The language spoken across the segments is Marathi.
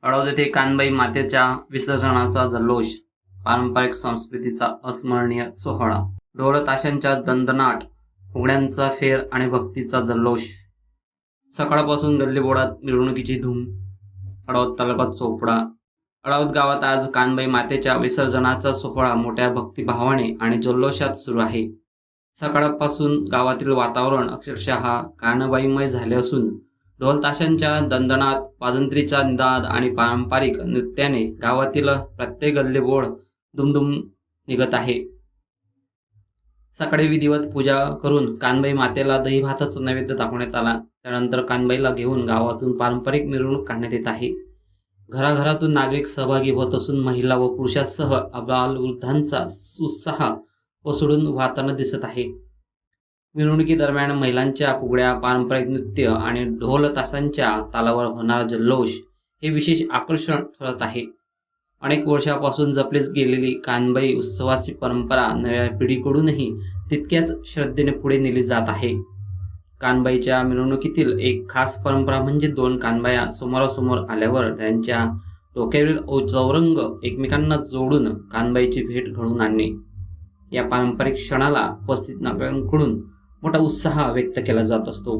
अडवत येथे कानबाई मातेच्या विसर्जनाचा जल्लोष, पारंपरिक संस्कृतीचा अस्मरणीय सोहळा, ढोल ताशांच्या दणदणाट, फुगड्यांचा फेर आणि भक्तीचा जल्लोष. सकाळपासून गल्लीबोळात मिरवणुकीची धूम. अडवत तालुका चोपडा. अडवत गावात आज कानबाई मातेच्या विसर्जनाचा सोहळा मोठ्या भक्तिभावाने आणि जल्लोषात सुरू आहे. सकाळपासून गावातील वातावरण अक्षरशः कानबाईमय झाले असून ढोल ताशांच्या दणदणात, वाजंत्रीचा निनाद आणि पारंपरिक नृत्याने गावातील प्रत्येक गल्लीबोळ दुमदुम निघत आहे. सकाळी विधिवत पूजा करून कानबाई मातेला दही भाताचा नैवेद्य दाखवण्यात आला. त्यानंतर कानबाईला घेऊन गावातून पारंपरिक मिरवणूक काढण्यात येत आहे. घराघरातून नागरिक सहभागी होत असून महिला व पुरुषांसह अबालवृद्धांचा उत्साह ओसडून वाहताना दिसत आहे. मिरवणुकीदरम्यान महिलांच्या फुगड्या, पारंपरिक नृत्य आणि ढोल ताशांच्या तालावर होणारा जल्लोष हे विशेष आकर्षण ठरत आहे. अनेक वर्षापासून जपली गेलेली कानबाई उत्सवाची परंपरा नव्या पिढीकडूनही तितक्याच श्रद्धेने पुढे नेली जात आहे. कानबाईच्या मिरवणुकीतील एक खास परंपरा म्हणजे दोन कानबाया समोरासमोर आल्यावर त्यांच्या डोक्यावरील चौरंग एकमेकांना जोडून कानबाईची भेट घडवून आणणे. या पारंपरिक क्षणाला उपस्थित नागरिकांकडून मोठा उत्साह व्यक्त केला जात असतो.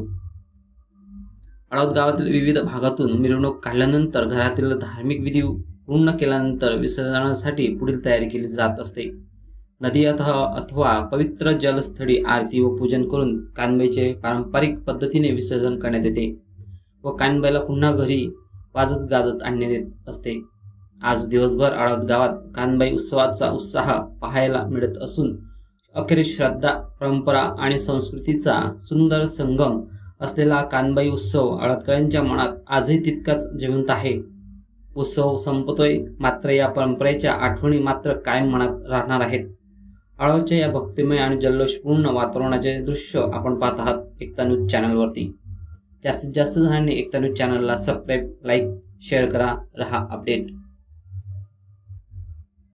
अडवत गावातील विविध भागातून मिरवणूक काढल्यानंतर घरातील धार्मिक विधी पूर्ण केल्यानंतर विसर्जनासाठी पुढील तयारी केली जात असते. नदी अथवा पवित्र जलस्थळी आरती व पूजन करून कानबाईचे पारंपरिक पद्धतीने विसर्जन करण्यात येते व कानबाईला पुन्हा घरी वाजत गाजत आणण्यात येत असते. आज दिवसभर अडवत गावात कानबाई उत्सवाचा उत्साह पाहायला मिळत असून अखेरीस श्रद्धा, परंपरा आणि संस्कृतीचा सुंदर संगम असलेला कानबाई उत्सव अडवतकरांच्या मनात आजही तितकाच जिवंत आहे. उत्सव संपतोय, मात्र या परंपरेच्या आठवणी मात्र कायम मनात राहणार आहेत. अडवतच्या या भक्तिमय आणि जल्लोषपूर्ण वातावरणाचे दृश्य आपण पाहत आहात एकता न्यूज चॅनलवरती. जास्तीत जास्त जणांनी एकता न्यूज चॅनलला सबस्क्राईब, लाईक, शेअर करा. रहा अपडेट.